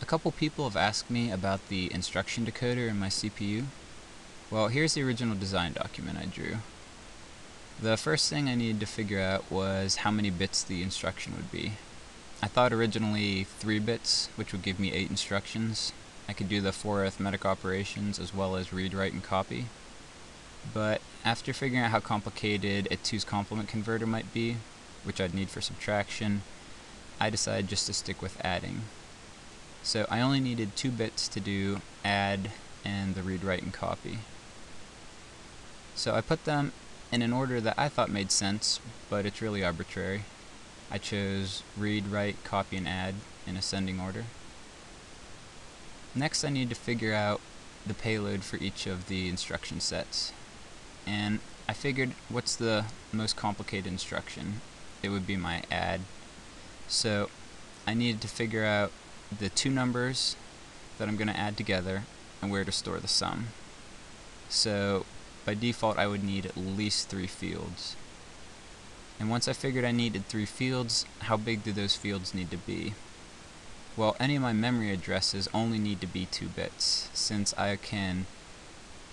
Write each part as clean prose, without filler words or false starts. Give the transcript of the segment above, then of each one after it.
A couple people have asked me about the instruction decoder in my CPU. Well, here's the original design document I drew. The first thing I needed to figure out was how many bits the instruction would be. I thought originally 3 bits, which would give me 8 instructions. I could do the 4 arithmetic operations as well as read, write, and copy. But after figuring out how complicated a 2's complement converter might be, which I'd need for subtraction, I decided just to stick with adding. So I only needed 2 bits to do add and the read, write, and copy. So I put them in an order that I thought made sense, but it's really arbitrary. I chose read, write, copy, and add in ascending order. Next I need to figure out the payload for each of the instruction sets. And I figured what's the most complicated instruction? It would be my add. So I needed to figure out the 2 numbers that I'm going to add together and where to store the sum. So by default I would need at least 3 fields. And once I figured I needed 3 fields, how big do those fields need to be? Well, any of my memory addresses only need to be 2 bits. Since I can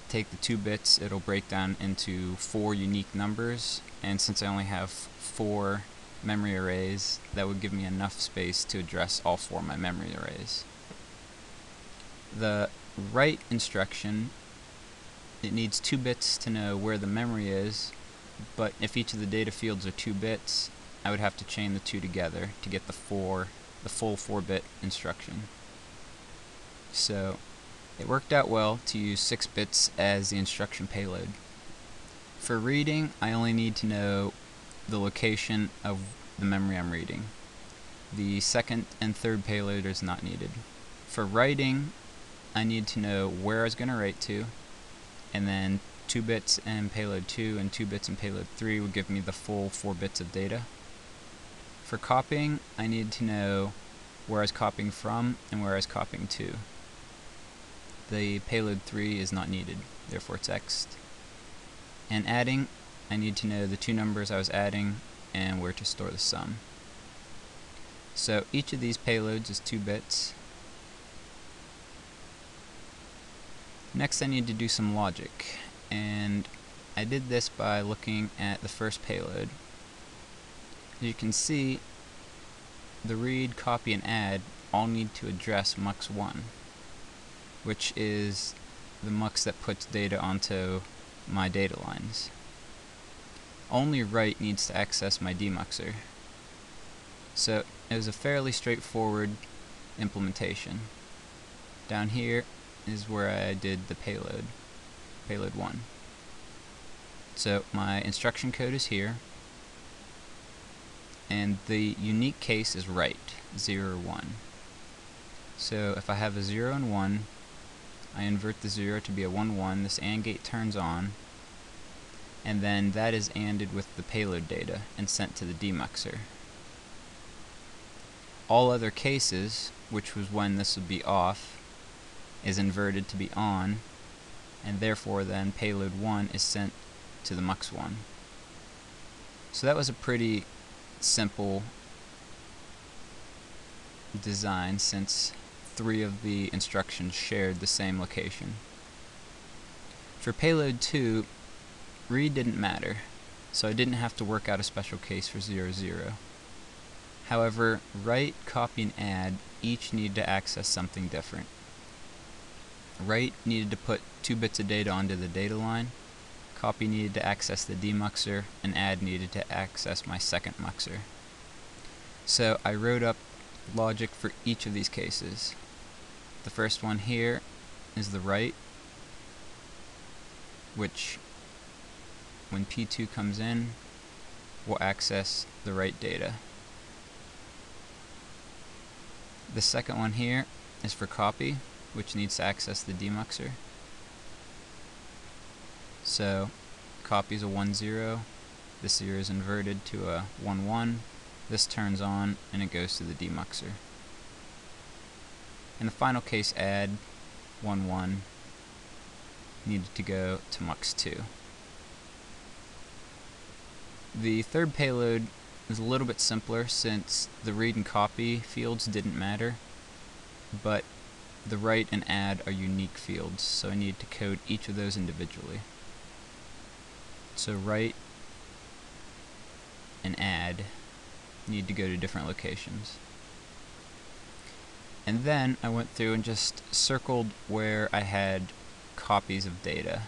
take the 2 bits, it'll break down into 4 unique numbers, and since I only have 4 memory arrays, that would give me enough space to address all 4 of my memory arrays. The write instruction, it needs 2 bits to know where the memory is, but if each of the data fields are 2 bits, I would have to chain the 2 together to get the full 4-bit instruction. So it worked out well to use 6 bits as the instruction payload. For reading, I only need to know the location of the memory I'm reading. The second and third payload is not needed. For writing, I need to know where I was going to write to, and then 2 bits in payload 2 and 2 bits in payload 3 would give me the full 4 bits of data. For copying, I need to know where I was copying from and where I was copying to. The payload 3 is not needed, therefore it's X'd. And adding, I need to know the 2 numbers I was adding and where to store the sum. So each of these payloads is 2 bits. Next I need to do some logic, and I did this by looking at the first payload. As you can see, the read, copy, and add all need to address mux1, which is the mux that puts data onto my data lines. Only write needs to access my demuxer. So it was a fairly straightforward implementation. Down here is where I did the payload 1. So my instruction code is here, and the unique case is write, 0 or 1. So if I have a 0 and 1, I invert the 0 to be a 1-1, this AND gate turns on, and then that is ANDed with the payload data and sent to the demuxer. All other cases, which was when this would be off, is inverted to be on, and therefore then payload 1 is sent to the mux1. So that was a pretty simple design since 3 of the instructions shared the same location. For payload 2, read didn't matter, so I didn't have to work out a special case for 0, 0. However, write, copy, and add each needed to access something different. Write needed to put 2 bits of data onto the data line, copy needed to access the demuxer, and add needed to access my second muxer. So I wrote up logic for each of these cases. The first one here is the write, which when P2 comes in will access the write data. The second one here is for copy, which needs to access the demuxer. So copy is a 1-0, this 0 is inverted to a 1-1, this turns on and it goes to the demuxer. In the final case, add 1-1 needed to go to mux2. The third payload is a little bit simpler since the read and copy fields didn't matter. but the write and add are unique fields, so I need to code each of those individually. So write and add need to go to different locations. And then I went through and just circled where I had copies of data.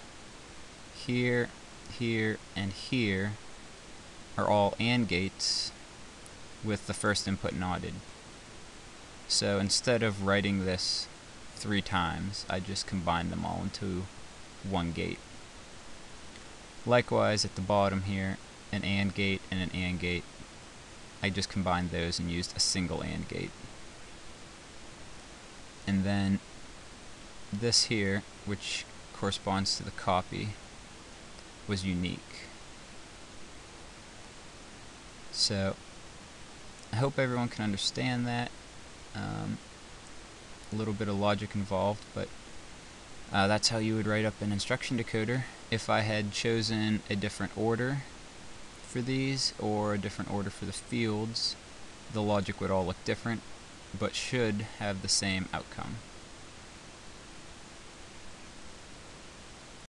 Here, here, and here are all AND gates with the first input knotted. So instead of writing this 3 times, I just combined them all into one gate. Likewise at the bottom here, an AND gate and an AND gate, I just combined those and used a single AND gate. And then this here, which corresponds to the copy, was unique. So I hope everyone can understand that. A little bit of logic involved, but that's how you would write up an instruction decoder. If I had chosen a different order for these, or a different order for the fields, the logic would all look different, but should have the same outcome.